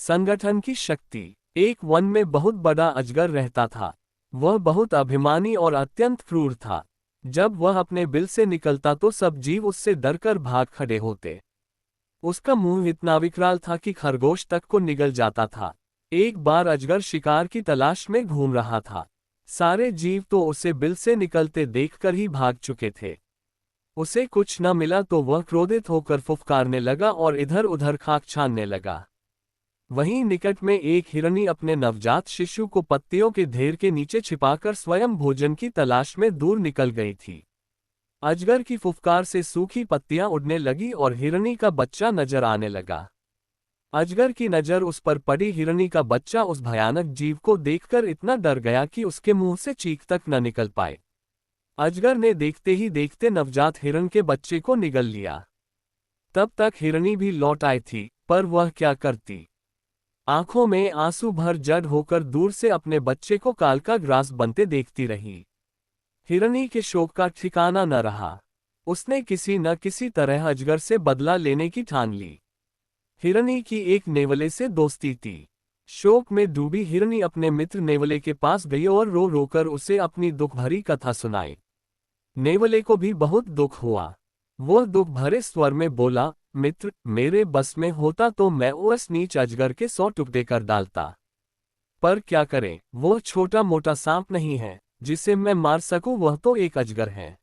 संगठन की शक्ति। एक वन में बहुत बड़ा अजगर रहता था। वह बहुत अभिमानी और अत्यंत क्रूर था। जब वह अपने बिल से निकलता तो सब जीव उससे डरकर भाग खड़े होते। उसका मुंह इतना विकराल था कि खरगोश तक को निगल जाता था। एक बार अजगर शिकार की तलाश में घूम रहा था। सारे जीव तो उसे बिल से निकलते देखकर ही भाग चुके थे। उसे कुछ न मिला तो वह क्रोधित होकर फुफकारने लगा और इधर उधर खाक छानने लगा। वहीं निकट में एक हिरनी अपने नवजात शिशु को पत्तियों के ढेर के नीचे छिपाकर स्वयं भोजन की तलाश में दूर निकल गई थी। अजगर की फुफकार से सूखी पत्तियां उड़ने लगी और हिरनी का बच्चा नजर आने लगा। अजगर की नजर उस पर पड़ी। हिरनी का बच्चा उस भयानक जीव को देखकर इतना डर गया कि उसके मुंह से चीख तक न निकल पाए। अजगर ने देखते ही देखते नवजात हिरण के बच्चे को निगल लिया। तब तक हिरनी भी लौट आई थी, पर वह क्या करती। आंखों में आंसू भर जड़ होकर दूर से अपने बच्चे को काल का ग्रास बनते देखती रही। हिरनी के शोक का ठिकाना न रहा। उसने किसी न किसी तरह अजगर से बदला लेने की ठान ली। हिरनी की एक नेवले से दोस्ती थी। शोक में डूबी हिरनी अपने मित्र नेवले के पास गई और रो रोकर उसे अपनी दुख भरी कथा सुनाई। नेवले को भी बहुत दुख हुआ। वह दुख भरे स्वर में बोला, मित्र, मेरे बस में होता तो मैं उस नीच अजगर के 100 टुकड़े कर डालता। पर क्या करें, वह छोटा मोटा सांप नहीं है जिसे मैं मार सकूं। वह तो एक अजगर है।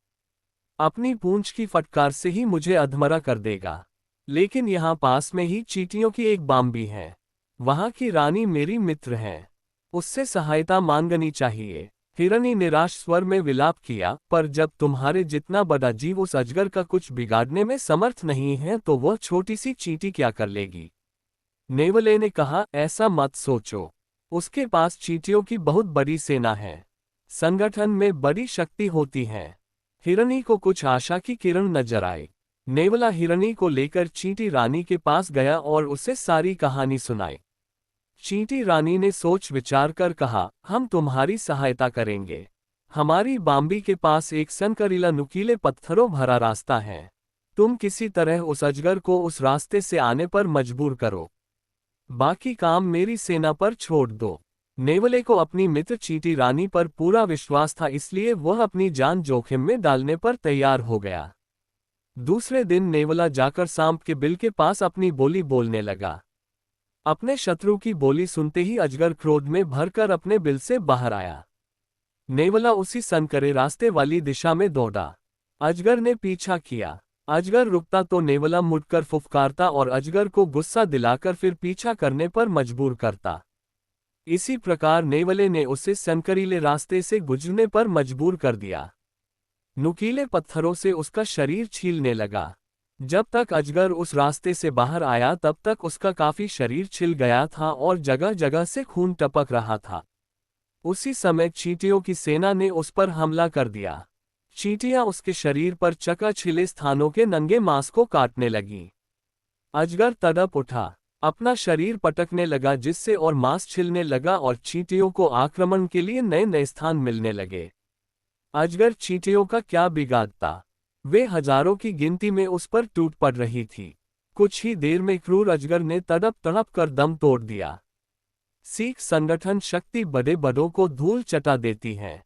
अपनी पूंछ की फटकार से ही मुझे अधमरा कर देगा। लेकिन यहाँ पास में ही चींटियों की एक बाम्बी है। वहां की रानी मेरी मित्र है। उससे सहायता मांगनी चाहिए। हिरनी निराश स्वर में विलाप किया, पर जब तुम्हारे जितना बड़ा जीव उस अजगर का कुछ बिगाड़ने में समर्थ नहीं है तो वह छोटी सी चींटी क्या कर लेगी। नेवले ने कहा, ऐसा मत सोचो। उसके पास चींटियों की बहुत बड़ी सेना है। संगठन में बड़ी शक्ति होती है। हिरनी को कुछ आशा की किरण नजर आई। नेवला हिरनी को लेकर चींटी रानी के पास गया और उसे सारी कहानी सुनाई। चींटी रानी ने सोच विचार कर कहा, हम तुम्हारी सहायता करेंगे। हमारी बाम्बी के पास एक सनकरीला नुकीले पत्थरों भरा रास्ता है। तुम किसी तरह उस अजगर को उस रास्ते से आने पर मजबूर करो। बाकी काम मेरी सेना पर छोड़ दो। नेवले को अपनी मित्र चींटी रानी पर पूरा विश्वास था, इसलिए वह अपनी जान जोखिम में डालने पर तैयार हो गया। दूसरे दिन नेवला जाकर सांप के बिल के पास अपनी बोली बोलने लगा। अपने शत्रु की बोली सुनते ही अजगर क्रोध में भरकर अपने बिल से बाहर आया। नेवला उसी सनकरे रास्ते वाली दिशा में दौड़ा। अजगर ने पीछा किया। अजगर रुकता तो नेवला मुड़कर फुफकारता और अजगर को गुस्सा दिलाकर फिर पीछा करने पर मजबूर करता। इसी प्रकार नेवले ने उसे सनकरीले रास्ते से गुजरने पर मजबूर कर दिया। नुकीले पत्थरों से उसका शरीर छीलने लगा। जब तक अजगर उस रास्ते से बाहर आया तब तक उसका काफी शरीर छिल गया था और जगह जगह से खून टपक रहा था। उसी समय चींटियों की सेना ने उस पर हमला कर दिया। चींटियां उसके शरीर पर चका छिले स्थानों के नंगे मांस को काटने लगीं। अजगर तड़प उठा। अपना शरीर पटकने लगा जिससे और मांस छिलने लगा और चींटियों को आक्रमण के लिए नए नए स्थान मिलने लगे। अजगर चींटियों का क्या बिगाड़ता। वे हजारों की गिनती में उस पर टूट पड़ रही थी। कुछ ही देर में क्रूर अजगर ने तड़प तड़प कर दम तोड़ दिया। सीख, संगठन शक्ति बड़े बड़ों को धूल चटा देती है।